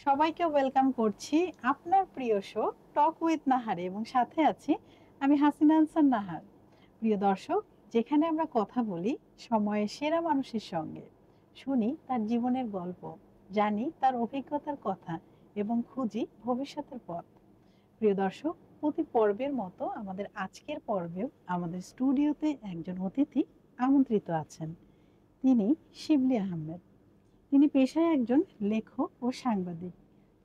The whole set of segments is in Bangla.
সবাইকে ওয়েলকাম করছি আপনার প্রিয় শো টক উইথ নাহারে এবং সাথে আছি আমি হাসিনা আনসার নাহার। প্রিয় দর্শক, যেখানে আমরা কথা বলি সময়ের সেরা মানুষের সঙ্গে, শুনি তার জীবনের গল্প, জানি তার অভিজ্ঞতার কথা এবং খুঁজি ভবিষ্যতের পথ। প্রিয় দর্শক, প্রতি পর্বের মতো আমাদের আজকের পর্বেও আমাদের স্টুডিওতে একজন অতিথি আমন্ত্রিত আছেন। তিনি শিবলি আহমেদ। তিনি পেশায় একজন লেখক ও সাংবাদিক।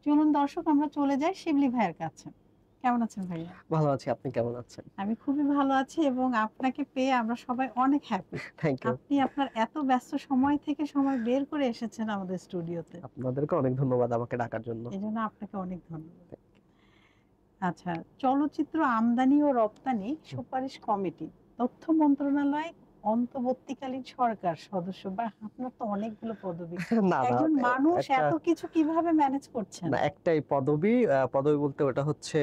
চলুন দর্শক, আমরা চলে যাই শিবলি ভাইয়ের কাছে। কেমন আছেন ভাইয়া? ভালো আছি, আপনি কেমন আছেন? আমি খুবই ভালো আছি এবং আপনাকে পেয়ে আমরা সবাই অনেক হ্যাপি। Thank you. আপনি আপনার এত ব্যস্ত সময় থেকে সময় বের করে এসেছেন আমাদের স্টুডিওতে। আপনাদেরকে অনেক ধন্যবাদ আমাকে ডাকার জন্য। এজন্য আপনাকে অনেক ধন্যবাদ। আচ্ছা, চলচ্চিত্র আমদানি ও রপ্তানি সুপারিশ কমিটি, তথ্য মন্ত্রণালয়, অন্তর্বর্তীকালীন সরকার সদস্য, বা আপনার তো অনেকগুলো পদবি। না, একজন মানুষ এত কিছু কিভাবে ম্যানেজ করছেন? না, একটাই পদবি। পদবি বলতে ওটা হচ্ছে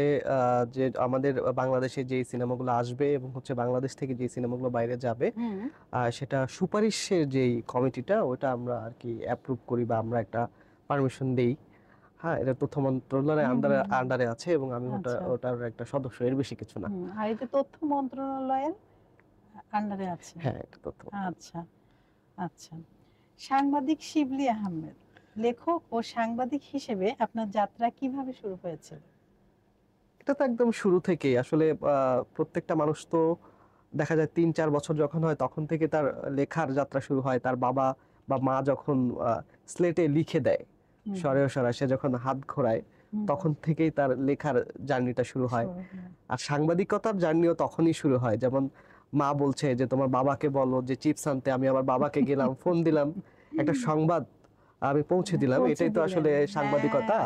যে আমাদের বাংলাদেশে যে সিনেমাগুলো আসবে এবং হচ্ছে বাংলাদেশ থেকে যে সিনেমাগুলো বাইরে যাবে, সেটা সুপারিশের যেই কমিটিটা, ওটা আমরা আর কি অ্যাপ্রুভ করি বা আমরা একটা পারমিশন দেই। হ্যাঁ, এটা তথ্য মন্ত্রণালয়ের আন্ডারে আছে এবং আমি ওটার একটা সদস্য, এর বেশি কিছু না। আর এটা তথ্য মন্ত্রণালয়ের আন্ডারে আছে। হ্যাঁ, এটা তথ্য। আচ্ছা আচ্ছা। সাংবাদিক শিবলি আহমেদ, লেখক ও সাংবাদিক হিসেবে আপনার যাত্রা কিভাবে শুরু হয়েছিল? এটা তো একদম শুরু থেকেই আসলে প্রত্যেকটা মানুষ তো দেখা যায় ৩-৪ বছর যখন হয় তখন থেকে তার লেখার যাত্রা শুরু হয়। তার বাবা বা মা যখন স্লেটে লিখে দেয় স্বরে স্বরায়, সে যখন হাত ঘোরায় তখন থেকেই তার লেখার জার্নিটা শুরু হয়। আর সাংবাদিকতার জার্নিও তখনই শুরু হয়। যেমন মা বলছে যে তোমার বাবাকে বলো যে চিপস আনতে, আমি আমার বাবাকে গেলাম, ফোন দিলাম, একটা সংবাদ আমি পৌঁছে দিলাম। এটাই তো আসলে সাংবাদিকতা।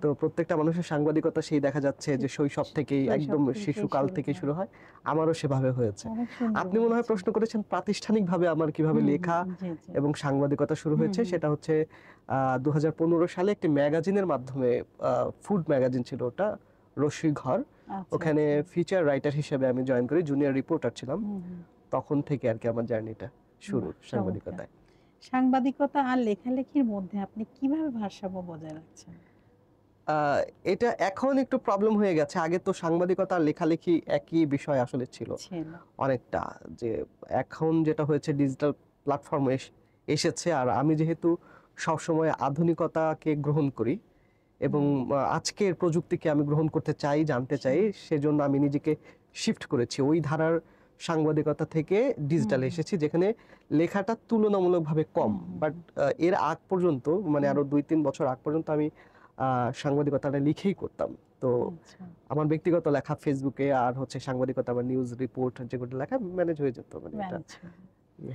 তো প্রত্যেকটা মানুষের সাংবাদিকতা সেই দেখা যাচ্ছে যে শৈশব থেকেই, একদম শিশুকাল থেকে শুরু হয়। আমারও সেভাবে হয়েছে। আপনি মনে হয় প্রশ্ন করেছেন প্রাতিষ্ঠানিকভাবে আমার কিভাবে লেখা এবং সাংবাদিকতা শুরু হয়েছে। সেটা হচ্ছে 2015 সালে একটি ম্যাগাজিনের মাধ্যমে, ফুড ম্যাগাজিন ছিল ওটা, রশ্মি ঘর। ওখানে ফিচার রাইটার হিসেবে আমি জয়েন করি, জুনিয়র রিপোর্টার ছিলাম। তখন থেকে আর কি আমার জার্নিটা শুরু সাংবাদিকতায়। সাংবাদিকতা আর লেখালেখির মধ্যে আপনি কিভাবে ভারসাম্য বজায় রাখছেন? এটা এখন একটু প্রবলেম হয়ে গেছে। আগে তো সাংবাদিকতা আর লেখালেখি একই বিষয় আসলে ছিল অনেকটা। যে এখন যেটা হয়েছে, ডিজিটাল প্ল্যাটফর্ম এসেছে, আর আমি যেহেতু সবসময় আধুনিকতাকে গ্রহণ করি এবং আজকের প্রযুক্তিকে আমি গ্রহণ করতে চাই, জানতে চাই, সেজন্য আমি নিজেকে শিফট করেছি ওই ধারার সাংবাদিকতা থেকে ডিজিটালে এসেছি, যেখানে লেখাটা তুলনামূলকভাবে কম। বাট এর আগ পর্যন্ত, মানে আরো 2-3 বছর আগ পর্যন্ত আমি সাংবাদিকতাটা লিখেই করতাম। তো আমার ব্যক্তিগত লেখা ফেসবুকে, আর হচ্ছে সাংবাদিকতা আমার নিউজ রিপোর্ট যেগুলো লেখা ম্যানেজ হয়ে যেত, মানে এটা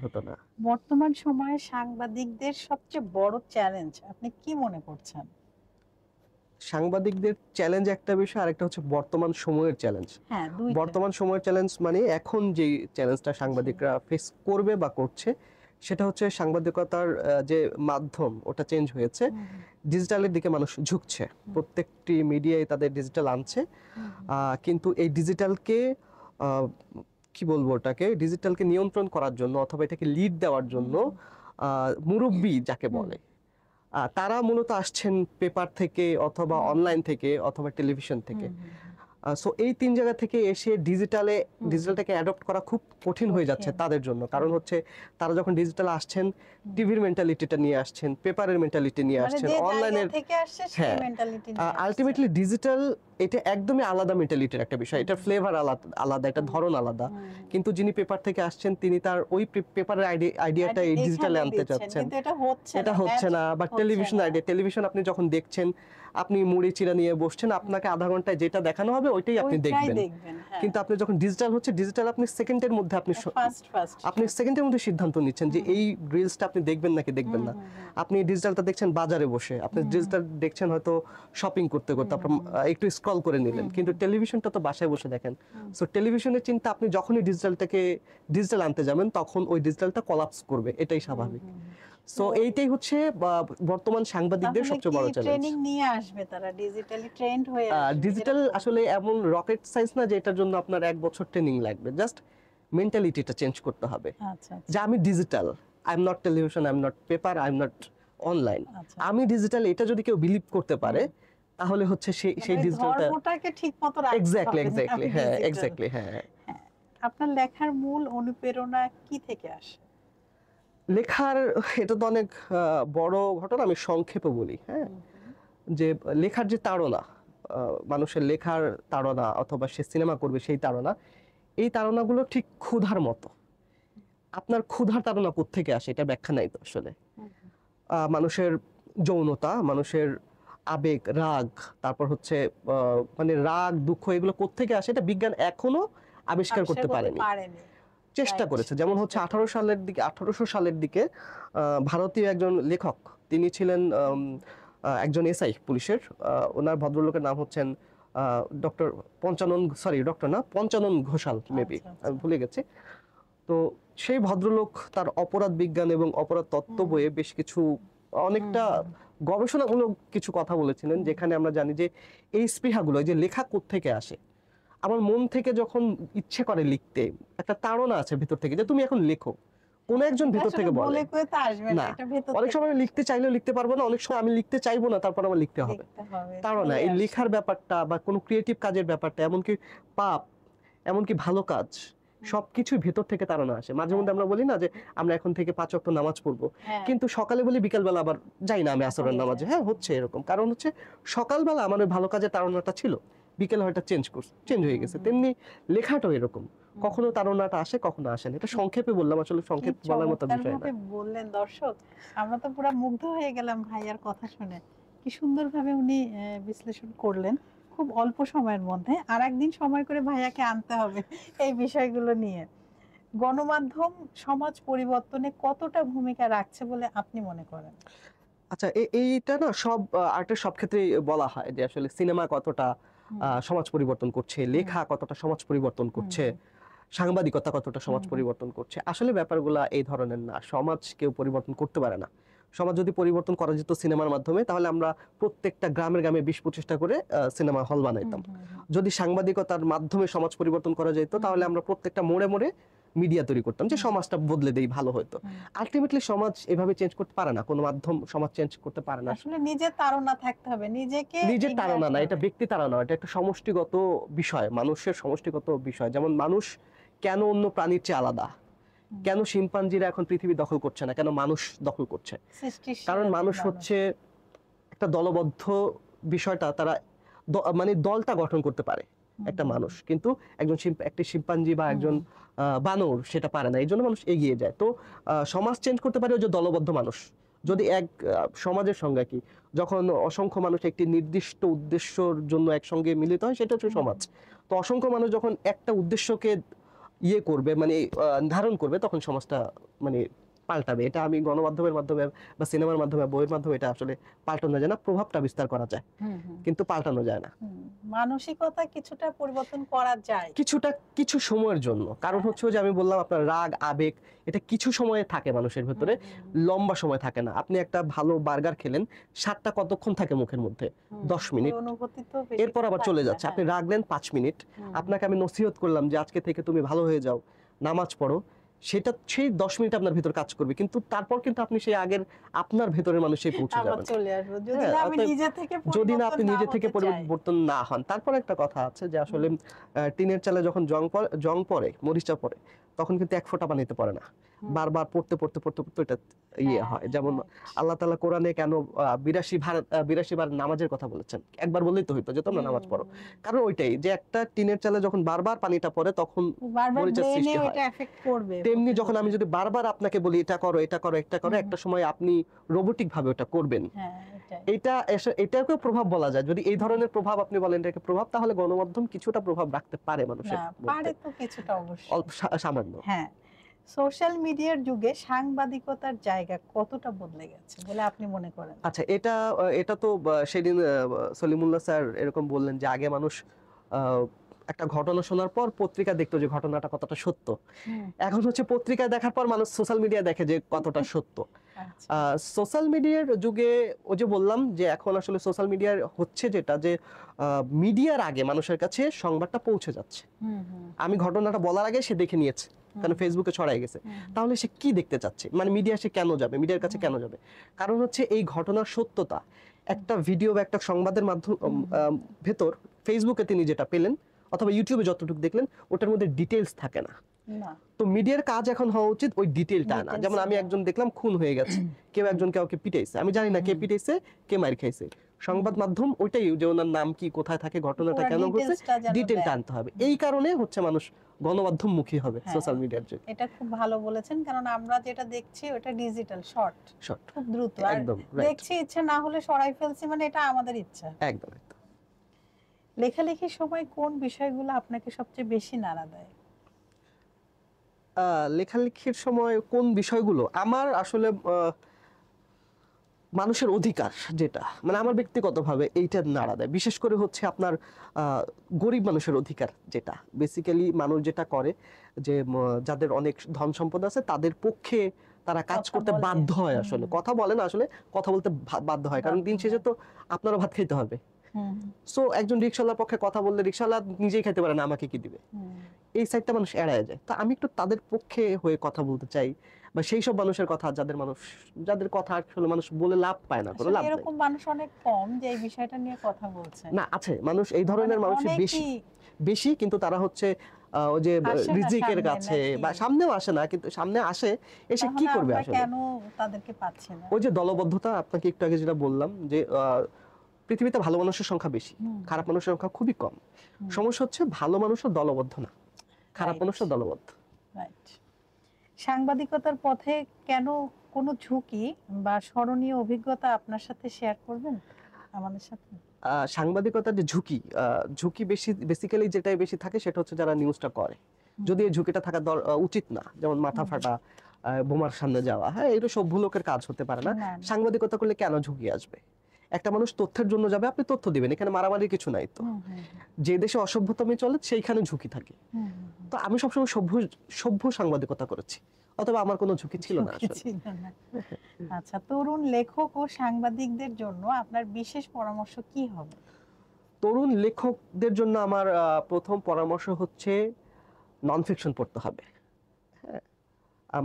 হতো না। বর্তমান সময়ে সাংবাদিকদের সবচেয়ে বড় চ্যালেঞ্জ আপনি কি মনে করছেন? সাংবাদিকদের চ্যালেঞ্জ একটা বিষয়, আর একটা হচ্ছে বর্তমান সময়ের চ্যালেঞ্জ। বর্তমান সময়ের চ্যালেঞ্জ মানে এখন যে চ্যালেঞ্জটা সাংবাদিকরা ফেস করবে বা করছে, সেটা হচ্ছে সাংবাদিকতার যে মাধ্যম ওটা চেঞ্জ হয়েছে, ডিজিটালের দিকে মানুষ ঝুঁকছে। প্রত্যেকটি মিডিয়ায় তাদের ডিজিটাল আনছে, কিন্তু এই ডিজিটালকে কি বলবো, ওটাকে ডিজিটালকে নিয়ন্ত্রণ করার জন্য অথবা এটাকে লিড দেওয়ার জন্য মুরব্বি যাকে বলে, তারা মূলত আসছেন পেপার থেকে অথবা অনলাইন থেকে অথবা টেলিভিশন থেকে। সো এই 3 জায়গা থেকে এসে ডিজিটালটাকে অ্যাডপ্ট করা খুব কঠিন হয়ে যাচ্ছে তাদের জন্য। কারণ হচ্ছে তারা যখন ডিজিটালে আসছেন, টিভির মেন্টালিটিটা নিয়ে আসছেন, পেপারের মেন্টালিটি নিয়ে আসছেন, অনলাইনের, হ্যাঁ, আলটিমেটলি ডিজিটাল এটা একদমই আলাদা মেন্টালিটির একটা বিষয়। এটা ফ্লেভার আলাদা, এটা ধরন আলাদা। কিন্তু যিনি পেপার থেকে আসছেন, তিনি তার ওই পেপারের আইডিয়াটা এই ডিজিটালে আনতে চাচ্ছেন, এটা হচ্ছে না। বা টেলিভিশন আপনি যখন দেখছেন, আপনি মুড়ি চিড়া নিয়ে বসছেন, আপনাকে আধা ঘন্টায় যেটা দেখানো হবে ওইটাই আপনি দেখবেন। কিন্তু আপনি যখন ডিজিটাল আপনি সেকেন্ডের মধ্যে আপনি সেকেন্ডের মধ্যে সিদ্ধান্ত নিচ্ছেন যে এই রিলসটা আপনি দেখবেন নাকি দেখবেন না। আপনি ডিজিটালটা দেখছেন বাজারে বসে, আপনি ডিজিটাল দেখছেন হয়তো শপিং করতে করতে, আপনার একটু স্ক্রল করে নিলেন, কিন্তু টেলিভিশনটা তো বাসায় বসে দেখেন। সো টেলিভিশনের চিন্তা, আপনি যখনই ডিজিটাল আনতে যাবেন তখন ওই ডিজিটালটা কোলাপস করবে, এটাই স্বাভাবিক। সো এইটাই হচ্ছে বর্তমান সাংবাদিকদের সবচেয়ে বড় চ্যালেঞ্জ। ট্রেনিং নিয়ে আসবে তারা, ডিজিটালি ট্রেন্ড হয়ে আসবে। ডিজিটাল আসলে এমন রকেট সায়েন্স না যে এটার জন্য আপনার 1 বছর ট্রেনিং লাগবে। জাস্ট মেন্টালিটিটা চেঞ্জ করতে হবে যে আমি digital, I am not television, I am not paper, I am not online. আচ্ছা। আমি ডিজিটাল, এটা যদি কেউ বিলিভ করতে পারে তাহলে হচ্ছে সেই মানে ডিজিটালটা ধর্মটাকে ঠিকমতো রাখতে এক্স্যাক্টলি হবে, এক্স্যাক্টলি আমি হ্যাঁ, ডিজিটাল। এক্স্যাক্টলি হ্যাঁ। হ্যাঁ। আপনার লেখার মূল অনুপ্রেরণা কি থেকে আসে? লেখার এটা তো অনেক বড় ঘটনা, আমি সংক্ষেপে বলি। হ্যাঁ, যে লেখার যে তাড়না, মানুষের লেখার তাড়না অথবা সে সিনেমা করবে সেই তাড়না, এই তাড়নাগুলো ঠিক ক্ষুধার মতো। আপনার ক্ষুধার তাড়না কোত্থেকে আসে এটা ব্যাখ্যা নাই তো আসলে। মানুষের যৌনতা, মানুষের আবেগ, রাগ, তারপর হচ্ছে মানে রাগ দুঃখ, এগুলো কোত্থেকে আসে এটা বিজ্ঞান এখনো আবিষ্কার করতে পারেনি। চেষ্টা করেছে, যেমন হচ্ছে 1800 সালের দিকে ভারতীয় একজন লেখক, তিনি ছিলেন একজন এসআই পুলিশের, ওনার ভদ্রলোকের নাম হচ্ছেন ডক্টর পঞ্চানন ঘোষাল, মেবি আমি ভুলে গেছি। তো সেই ভদ্রলোক তার অপরাধ বিজ্ঞান এবং অপরাধ তত্ত্ব বইয়ে বেশ কিছু অনেকটা গবেষণামূলক কিছু কথা বলেছিলেন, যেখানে আমরা জানি যে এই স্পৃহাগুলো, যে লেখা কোত্থেকে আসে। আমার মন থেকে যখন ইচ্ছে করে লিখতে, একটা তাড়না আছে ভিতর থেকে যে তুমি এখন লেখো, কোন একজন ভিতর থেকে বলে না। অনেক সময় লিখতে চাইলেও লিখতে পারবো না, অনেক সময় আমি লিখতে চাইবো না, তারপর আমার লিখতে হবে। তাড়না, এই লেখার ব্যাপারটা বা কোনো ক্রিয়েটিভ কাজের ব্যাপারটা, এমনকি পাপ, এমনকি ভালো কাজ, সবকিছুই ভেতর থেকে তাড়না আসে। মাঝে মধ্যে আমরা বলি না যে আমরা এখন থেকে 5 ওয়াক্ত নামাজ পড়বো, কিন্তু সকালে বলি বিকালবেলা আবার যাই না আমি আসরের নামাজে। হ্যাঁ, হচ্ছে এরকম, কারণ হচ্ছে সকালবেলা আমার ওই ভালো কাজের তাড়নাটা ছিল, বিকেলে হয়তো চেঞ্জ হয়ে গেছে। তেমনি লেখাটাও এরকম, কখনো তাড়নাটা আসে, কখনো আসে না। এটা সংক্ষেপে বললাম, আসলে সংক্ষেপ বলার মতো বিষয় না। বললেন দর্শক, আমরা তো পুরো মুগ্ধ হয়ে গেলাম ভাইয়ার কথা শুনে। কি সুন্দরভাবে উনি বিশ্লেষণ করলেন খুব অল্প সময়ের মধ্যে। আর একদিন সময় করে ভাইয়াকে আনতে হবে এই বিষয়গুলো নিয়ে। গণমাধ্যম সমাজ পরিবর্তনে কতটা ভূমিকা রাখছে বলে আপনি মনে করেন? আচ্ছা, এইটা না সব আর্টের সব ক্ষেত্রেই বলা হয় যে আসলে সিনেমা কতটা সমাজ পরিবর্তন করছে, লেখা কতটা সমাজ পরিবর্তন করছে, সাংবাদিকতা কতটা সমাজ পরিবর্তন করছে। আসলে ব্যাপারগুলা এই ধরনের না, সমাজ কেউ পরিবর্তন করতে পারে না। সমাজ যদি পরিবর্তন করা যেত সিনেমার মাধ্যমে, তাহলে আমরা প্রত্যেকটা গ্রামে 20-25টা করে সিনেমা হল বানাইতাম। যদি সাংবাদিকতার মাধ্যমে সমাজ পরিবর্তন করা যেত, তাহলে আমরা প্রত্যেকটা মোড়ে মোড়ে মিডিয়া তৈরি করতাম, যে সমাজটা বদলে দেই, ভালো হতো। আলটিমেটলি সমাজ এভাবে চেঞ্জ করতে পারে না, কোনো মাধ্যম সমাজ চেঞ্জ করতে পারে না। আসলে নিজের তাড়না থাকতে হবে, নিজের তাড়না না, এটা ব্যক্তি তাড়না, এটা একটা সমষ্টিগত বিষয়, মানুষের সমষ্টিগত বিষয়। যেমন মানুষ কেন অন্য প্রাণীর চেয়ে আলাদা, কেন শিম্পাঞ্জিরা এখন পৃথিবী দখল করছে না, কেন মানুষ দখল করছে? কারণ মানুষ হচ্ছে একটা দলবদ্ধ বিষয়টা, তারা মানে দলটা গঠন করতে পারে একটা মানুষ, কিন্তু একটি শিম্পাঞ্জি বা একজন বানর সেটা পারে না, এই জন্য মানুষ এগিয়ে যায়। তো সমাজ চেঞ্জ করতে পারে ওই যে দলবদ্ধ মানুষ। যদি এক সমাজের সংজ্ঞা কি, যখন অসংখ্য মানুষ একটি নির্দিষ্ট উদ্দেশ্যর জন্য একসঙ্গে মিলিত হয়, সেটা হচ্ছে সমাজ। তো অসংখ্য মানুষ যখন একটা উদ্দেশ্যকে করবে, মানে ধারণ করবে, তখন সমাজটা মানে পাল্টাবে। এটা আমি গণমাধ্যমের মাধ্যমে বা সিনেমার মাধ্যমে, বইয়ের মাধ্যমে এটা আসলে পাল্টানো যায় না, প্রভাবটা বিস্তার করা যায়, কিন্তু পাল্টানো যায় না। মানসিকতা কিছুটা পরিবর্তন করা যায়, কিছু সময়ের জন্য। কারণ হচ্ছে যে আমি বললাম, আপনার রাগ, আবেগ, এটা কিছু সময়ে থাকে মানুষের ভেতরে, লম্বা সময় থাকে না। আপনি একটা ভালো বার্গার খেলেন, স্বাদটা কতক্ষণ থাকে মুখের মধ্যে? 10 মিনিট, এরপর আবার চলে যাচ্ছে। আপনি রাগলেন 5 মিনিট, আপনাকে আমি নসিহত করলাম যে আজকে থেকে তুমি ভালো হয়ে যাও, নামাজ পড়ো, সেই 10 মিনিট আপনার ভিতর কাজ করবে, কিন্তু তারপর কিন্তু আপনি সেই আগের আপনার ভেতরের মানুষেই পৌঁছে যাবেন। যদি না আপনি নিজে থেকে পরিবর্তন না হন। তারপর একটা কথা আছে যে আসলে টিনের চালে যখন জং পড়ে, মরিচা পড়ে, তখন কিন্তু এক ফোঁটা পানিতে পড়ে না, বারবার পড়তে এটা হয়। যেমন আল্লাহ তাআলা কোরআনে কেন 82 বার নামাজের কথা বলেছেন? একবার বললেই তো হইতো যে তোমরা নামাজ পড়ো। কারণ ওইটাই, যে একটা টিনের চালে যখন বারবার পানিটা পড়ে, তখন মরিচার সৃষ্টি হয়। তেমনি যখন আমি যদি বারবার আপনাকে বলি এটা করো, এটা করো, এটা করো, একটা সময় আপনি রোবোটিক ভাবে ওটা করবেন। এটাকে প্রভাব বলা যায়। যদি এই ধরনের প্রভাব আপনি বলেন এটাকে প্রভাব, তাহলে গণমাধ্যম কিছুটা প্রভাব রাখতে পারে মানুষের মধ্যে, কিছুটা অবশ্যই, অল্প সামান্য। হ্যাঁ, সোশ্যাল মিডিয়ার যুগে সাংবাদিকতার জায়গা কতটা বদলে গেছে বলে আপনি মনে করেন? আচ্ছা, এটা তো সেদিন সলিমুল্লাহ স্যার এরকম বললেন যে আগে মানুষ একটা ঘটনা শোনার পর পত্রিকা দেখতো যে ঘটনাটা কতটা সত্য, এখন হচ্ছে পত্রিকায় দেখার পর মানুষ সোশ্যাল মিডিয়া দেখে যে কতটা সত্য। সোশ্যাল মিডিয়ার যুগে ওই যে বললাম যে এখন আসলে সোশ্যাল মিডিয়ার হচ্ছে যেটা যে মিডিয়ার আগে মানুষের কাছে সংবাদটা পৌঁছে যাচ্ছে। আমি ঘটনাটা বলার আগে সে দেখে নিয়েছে, কারণ ফেসবুকে ছড়াই গেছে। তাহলে সে কি দেখতে চাচ্ছে, মানে মিডিয়া সে কেন যাবে, মিডিয়ার কাছে কেন যাবে? কারণ হচ্ছে এই ঘটনার সত্যতা একটা ভিডিও বা একটা সংবাদের মাধ্যম ভেতর ফেসবুকে তিনি যেটা পেলেন অথবা ইউটিউবে যতটুকু দেখলেন ওটার মধ্যে ডিটেলস থাকে না। তো মিডিয়ার কাজ এখন হওয়া উচিত ওই ডিটেলটা না। যেমন আমি একজন দেখলাম খুন হয়ে গেছে, কেউ একজন কাউকে পিটাইছে, আমি জানি না কে পিটাইছে কে মার খাইছে, সংবাদ মাধ্যম ওইটাই যে ওনার নাম কি, কোথায় থাকে, ঘটনাটা কেন ঘটছে, ডিটেলটা আনতে হবে। এই কারণে হচ্ছে মানুষ গণমাধ্যম মুখী হবে সোশ্যাল মিডিয়ার যুগে। এটা খুব ভালো বলেছেন, কারণ আমরা যেটা দেখছি ওটা ডিজিটাল শর্ট, খুব দ্রুত, আর দেখছি ইচ্ছা না হলে সরাই ফেলছি, মানে এটা আমাদের ইচ্ছা। একদম একদম। লেখালেখির সময় কোন বিষয়গুলো আপনাকে সবচেয়ে বেশি নাড়া দেয়? লেখালেখির সময় কোন বিষয়গুলো আমার আসলে মানুষের অধিকার যেটা, মানে আমার ব্যক্তিগতভাবে এইটা নাড়া দেয়। বিশেষ করে হচ্ছে আপনার গরিব মানুষের অধিকার, যেটা বেসিক্যালি মানুষ যেটা করে যে যাদের অনেক ধন সম্পদ আছে তাদের পক্ষে তারা কাজ করতে বাধ্য হয়, আসলে কথা বলে না, আসলে কথা বলতে বাধ্য হয়, কারণ দিন শেষে তো আপনারও ভাত খেতে হবে। সো একজন রিকশাওয়ালার পক্ষে কথা বললে রিকশাওয়ালা নিজেই খেতে পারে না, আমাকে কি দিবে, এই সাইডটা মানুষ এড়ায় যায়। তো আমি একটু তাদের পক্ষে হয়ে কথা বলতে চাই, বা সেই সব মানুষের কথা যাদের কথা আসলে মানুষ বলে লাভ পায় না, কোনো লাভ নাই। এরকম মানুষ অনেক কম যে এই বিষয়টা নিয়ে কথা বলছে। না, আছে মানুষ, এই ধরনের মানুষ বেশি, কিন্তু তারা হচ্ছে ওই যে রিজিকের কাছে বা সামনেও আসে না, কিন্তু সামনে আসে, এসে কি করবে আসলে, কেন তাদেরকে পাচ্ছে না? ওই যে দলবদ্ধতা, আপনাকে একটু আগে যেটা বললাম যে পৃথিবীতে ভালো মানুষের সংখ্যা বেশি, খারাপ মানুষের সংখ্যা খুবই কম। সমস্যা হচ্ছে ভালো মানুষও দলবদ্ধ না, খারাপ মানুষও দলবদ্ধ। সাংবাদিকতার পথে কেন কোনো ঝুঁকি বা স্মরণীয় অভিজ্ঞতা আপনার সাথে শেয়ার করবেন আমাদের সাথে? সাংবাদিকতার যে ঝুঁকি বেসিক্যালি যেটাই বেশি থাকে সেটা হচ্ছে যারা নিউজটা করে, যদি এই ঝুঁকিটা থাকা উচিত না, যেমন মাথা ফাটা, বোমার সামনে যাওয়া, হ্যাঁ এটা সভ্য লোকের কাজ হতে পারে না। সাংবাদিকতা করলে কেন ঝুঁকি আসবে? একটা মানুষ তথ্যের জন্য যাবে, আপনি তথ্য দিবেন, এখানে মারামারি কিছু নাই তো। যে দেশে অসভ্যতামি চলে সেইখানে ঝুঁকি থাকে। তো আমি সবসময় সভ্য সাংবাদিকতা করেছি, অথবা আমার কোনো ঝুঁকি ছিল না। আচ্ছা, তরুণ লেখক ও সাংবাদিকদের জন্য আপনার বিশেষ পরামর্শ কি হবে? তরুণ লেখকদের জন্য আমার প্রথম পরামর্শ হচ্ছে নন ফিকশন পড়তে হবে।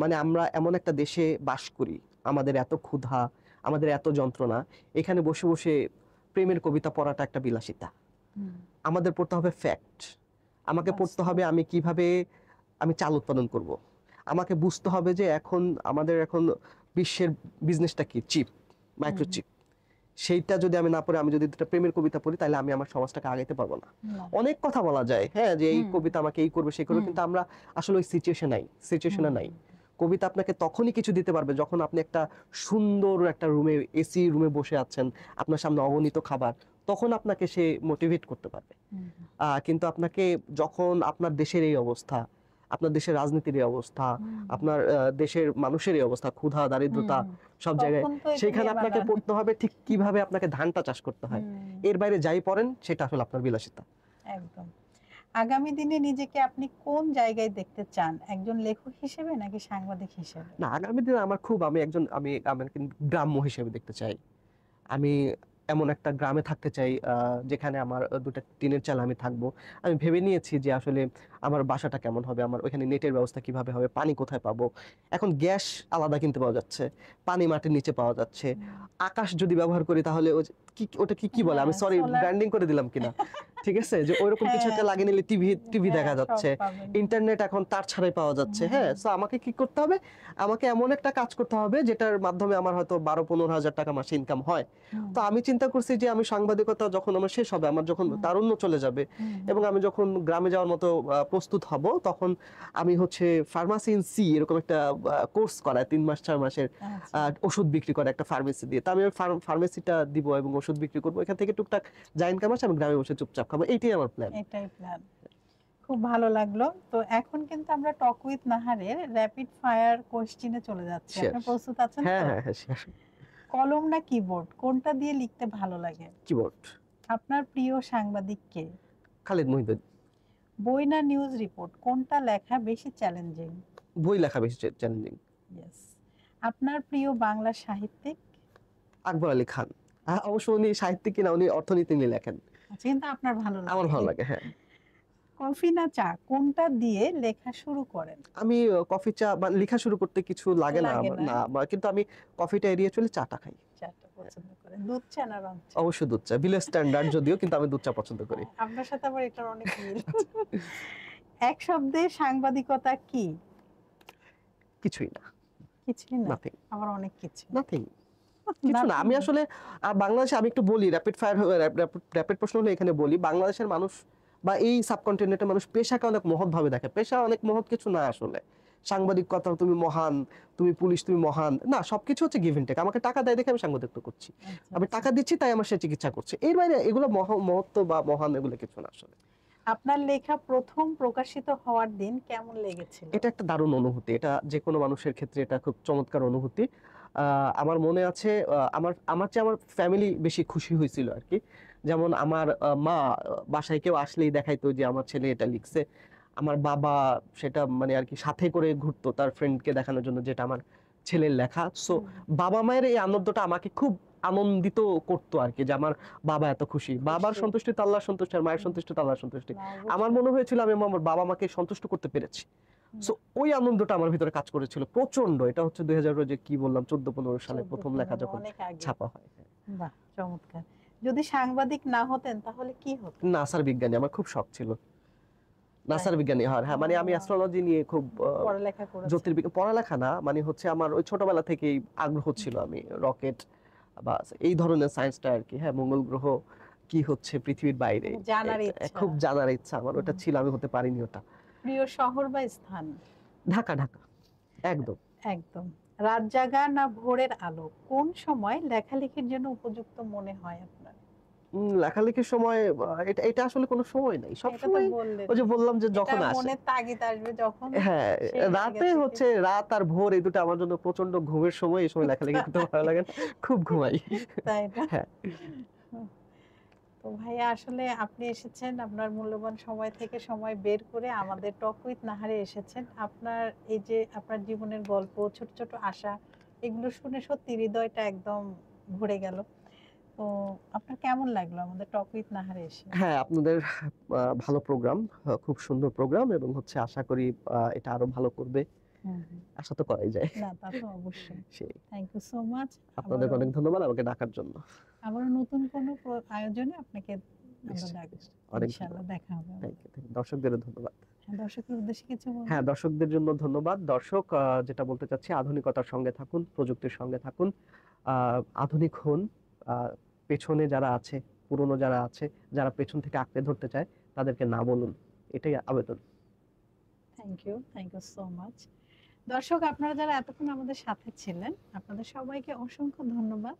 মানে আমরা এমন একটা দেশে বাস করি, আমাদের এত ক্ষুধা, আমাদের এত যন্ত্রণা, এখানে বসে বসে প্রেমের কবিতা পড়াটা একটা বিলাসিতা। আমাদের পড়তে হবে ফ্যাক্ট, আমাকে পড়তে হবে আমি কিভাবে আমি চাল উৎপাদন করব, আমাকে বুঝতে হবে যে এখন বিশ্বের বিজনেসটা কি, চিপ, মাইক্রোচিপ, সেইটা যদি আমি না পড়ে আমি যদি একটা প্রেমের কবিতা পড়ি তাহলে আমি আমার সমাজটাকে আগাইতে পারবো না। অনেক কথা বলা যায়, হ্যাঁ, যে এই কবিতা আমাকে এই করবে সেই করবে, কিন্তু আমরা আসলে ওই সিচুয়েশনে নাই। কবিতা আপনাকে তখনই কিছু দিতে পারবে যখন আপনি একটা সুন্দর একটা রুমে, এসি রুমে বসে আছেন, আপনার সামনে অগণিত খাবার, তখন আপনাকে সে মোটিভেট করতে পারবে। কিন্তু আপনাকে যখন আপনার দেশের এই অবস্থা, আপনার দেশের রাজনীতির এই অবস্থা, আপনার দেশের মানুষের এই অবস্থা, ক্ষুধা, দারিদ্রতা সব জায়গায়, সেখানে আপনাকে পড়তে হবে ঠিক কিভাবে আপনাকে ধানটা চাষ করতে হয়। এর বাইরে যাই পড়েন সেটা আসলে আপনার বিলাসিতা। একদম। আগামী দিনে নিজেকে আপনি কোন জায়গায় দেখতে চান, একজন লেখক হিসেবে নাকি সাংবাদিক হিসেবে? না, আগামী দিনে আমি গ্রাম্য হিসেবে দেখতে চাই। আমি এমন একটা গ্রামে থাকতে চাই যেখানে আমার দুটো টিনের চাল আমি থাকবো। আমি ভেবে নিয়েছি যে আসলে আমার বাসাটা কেমন হবে, আমার ওইখানে নেটের ব্যবস্থা কিভাবে হবে, পানি কোথায় পাবো। এখন গ্যাস আলাদা কিনতে পাওয়া যাচ্ছে, পানি মাটির নিচে পাওয়া যাচ্ছে। আকাশ যদি ব্যবহার করি তাহলে ওটা কি বলে, আমি সরি ব্র্যান্ডিং করে দিলাম কিনা, ঠিক আছে, যে ওইরকম কিছু একটা লাগিয়ে নিলে টিভি দেখা যাচ্ছে, ইন্টারনেট এখন তার ছাড়াই পাওয়া যাচ্ছে। হ্যাঁ, সো আমাকে কি করতে হবে, আমাকে এমন একটা কাজ করতে হবে যেটার মাধ্যমে আমার হয়তো 12-15 হাজার টাকা মাসে ইনকাম হয়। তো আমি চিন্তা করছি যে আমি সাংবাদিকতা যখন আমার শেষ হবে, আমার যখন তারুণ্য চলে যাবে এবং আমি যখন গ্রামে যাওয়ার মতো প্রস্তুত হব, তখন আমি হচ্ছে ফার্মাসি ইন সি এরকম একটা কোর্স করায় 3 মাস 4 মাসের ওষুধ বিক্রি করে একটা ফার্মেসি দিয়ে। তো আমি ফার্মেসিটা দিব এবং ওষুধ বিক্রি করবো, এখান থেকে টুকটাক যা ইনকাম আসে আমি গ্রামে বসে চুপচাপ খাবো, এইটাই আমার প্ল্যান। খুব ভালো লাগলো। তো এখন কিন্তু আমরা টক উইথ নাহারের র্যাপিড ফায়ার কোশ্চেনে চলে যাচ্ছি। আপনি প্রস্তুত আছেন তো? হ্যাঁ, কলম না কিবোর্ড, কোনটা দিয়ে লিখতে ভালো লাগে? কিবোর্ড। আপনার প্রিয় সাংবাদিক কে? খালিদ মহিউদ্দিন। বই না নিউজ রিপোর্ট, কোনটা লেখা বেশি চ্যালেঞ্জিং? বই লেখা বেশি চ্যালেঞ্জিং। ইয়েস। আপনার প্রিয় বাংলা সাহিত্যিক? আকবর আলী খান। অবশ্য উনি সাহিত্যিক কিনা, উনি অর্থনীতি নিয়ে লেখেন। আচ্ছা, কিন্তু আপনার ভালো লাগে? আমার ভালো লাগে, হ্যাঁ। কফি না চা, কোনটা দিয়ে লেখা শুরু করেন? আমি কফি চা বা লেখা শুরু করতে কিছু লাগে না লাগে আমার, না? না কিন্তু আমি কফিটা এড়িয়ে চলে চাটা খাই। চাটা পছন্দ করেন? দুধ চা না রং চা? অবশ্যই দুধ চা, বিলো স্ট্যান্ডার্ড যদিও, কিন্তু আমি দুধ চা পছন্দ করি। আপনার সাথে আবার এটার অনেক মিল। এক শব্দে সাংবাদিকতা কি? কিছুই না। কিছুই না? নাথিং। আবার অনেক কিছু। নাথিং। কিছু না। আমি আসলে বাংলাদেশে, আমি একটু বলি র্যাপিড ফায়ার, র্যাপিড প্রশ্ন হলে এখানে বলি, বাংলাদেশের মানুষ বা এই সাবকন্টিনেন্টের মানুষ পেশাকে অনেক মহৎ ভাবে দেখে। পেশা অনেক মহৎ কিছু না আসলে। সাংবাদিকতা তুমি মহান, তুমি পুলিশ তুমি মহান না, সবকিছু হচ্ছে গিভ এন্ড টেক। আমাকে টাকা দেয় দেখে আমি সাংবাদিকতা করছি, আমি টাকা দিচ্ছি তাই আমার সে চিকিৎসা করছে। এর বাইরে এগুলো মহত্ব বা মহান এগুলো কিছু না আসলে। আপনার লেখা প্রথম প্রকাশিত হওয়ার দিন কেমন লেগেছিল? এটা একটা দারুণ অনুভূতি। এটা যে কোনো মানুষের ক্ষেত্রে এটা খুব চমৎকার অনুভূতি। আমার মনে আছে, আমার চেয়ে আমার ফ্যামিলি বেশি খুশি হয়েছিল আর কি। যেমন আমার মা বাসায় কেউ আসলেই দেখাইতো যে আমার ছেলে এটা লিখছে। আমার বাবা সেটা মানে আর কি সাথে করে ঘুরতো তার ফ্রেন্ডকে দেখানোর জন্য যেটা আমার ছেলের লেখা। সো বাবা মায়ের এই আনন্দটা আমাকে খুব আনন্দিত করতো আর কি, যে আমার বাবা এত খুশি। বাবার সন্তুষ্টি তো আল্লাহর সন্তুষ্টি, আর মায়ের সন্তুষ্টি তো আল্লাহর সন্তুষ্টি। আমার মনে হয়েছিল আমি আমার বাবা মাকে সন্তুষ্ট করতে পেরেছি। সো ওই আনন্দটা আমার ভিতরে কাজ করেছিল প্রচন্ড। এটা হচ্ছে 2000 যে কি বললাম 14-15 সালে প্রথম লেখা যখন ছাপা হয়। বাহ, চমৎকার। যদি সাংবাদিক না হতেন তাহলে কি হতো? নাসার বিজ্ঞানী আমার খুব শখ ছিল। নাসার বিজ্ঞানী হওয়ার, হ্যাঁ। মানে আমি অ্যাস্ট্রোলজি নিয়ে খুব পড়ালেখা করেছেন? জ্যোতির্বিজ্ঞান পড়ালেখা না, মানে হচ্ছে আমার ওই ছোটবেলা থেকেই আগ্রহ ছিল। আমি রকেট বা এই ধরনের সায়েন্সটা আর কি, হ্যাঁ, মঙ্গল গ্রহ কি হচ্ছে পৃথিবীর বাইরে জানার ইচ্ছা, খুব জানার ইচ্ছা আমার, ওটা ছিল, আমি হতে পারিনি ওটা। প্রিয় শহর বা স্থান? ঢাকা। ঢাকা একদম। একদম। রাত জাগা না ভোরের আলো, কোন সময় লেখালেখির জন্য উপযুক্ত মনে হয় আপনার? লেখালেখির সময় এটা এটা আসলে কোনো সময় নাই, সব সময় ওই যে বললাম যে যখন আসে মনে তাগিদ আসবে যখন। হ্যাঁ, রাতে হচ্ছে, রাত আর ভোর এই দুটো আমার জন্য প্রচন্ড ঘুমের সময়। এই সময় লেখালেখি করতে ভালো লাগে না, খুব ঘুমাই। তাই না? হ্যাঁ। তো ভাইয়া, আসলে আপনি এসেছেন, আপনার মূল্যবান সময় থেকে সময় বের করে আমাদের টক উইথ নাহারে এসেছেন। আপনার এই যে আপনার জীবনের গল্প, ছোট ছোট আশা, এগুলো শুনে সত্যি হৃদয়টা একদম ভরে গেল। তো আপনার কেমন লাগলো আমাদের টক উইথ নাহারে এসে? হ্যাঁ, আপনাদের ভালো প্রোগ্রাম, খুব সুন্দর প্রোগ্রাম, এবং হচ্ছে আশা করি এটা আরো ভালো করবে। আশা তো করাই যায়। না, তা তো অবশ্যই। সেই। Thank you so much. আপনাদের অনেক ধন্যবাদ আমাকে ডাকার জন্য। আবারো নতুন কোনো আয়োজনে আপনাকে আমরা ডাকবো। ইনশাআল্লাহ দেখা হবে। Thank you. দর্শকদেরও ধন্যবাদ। দর্শকদের উদ্দেশ্যে কিছু বলবেন? হ্যাঁ, দর্শকদের জন্য ধন্যবাদ। দর্শক, যেটা বলতে চাচ্ছি, আধুনিকতার সঙ্গে থাকুন, প্রযুক্তির সঙ্গে থাকুন, আধুনিক হন। পেছনে যারা আছে, পুরনো যারা আছে, যারা পেছন থেকে আঁকড়ে ধরতে চায়, তাদেরকে না বলুন, এটাই আবেদন। Thank you so much. দর্শক, আপনারা যারা এতক্ষণ আমাদের সাথে ছিলেন, আপনাদের সবাইকে অসংখ্য ধন্যবাদ।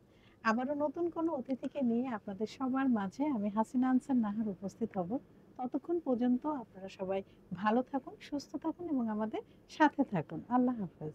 আবারও নতুন কোনো অতিথিকে নিয়ে আপনাদের সবার মাঝে আমি হাসিনা আনসার নাহার উপস্থিত হব। ততক্ষণ পর্যন্ত আপনারা সবাই ভালো থাকুন, সুস্থ থাকুন এবং আমাদের সাথে থাকুন। আল্লাহ হাফেজ।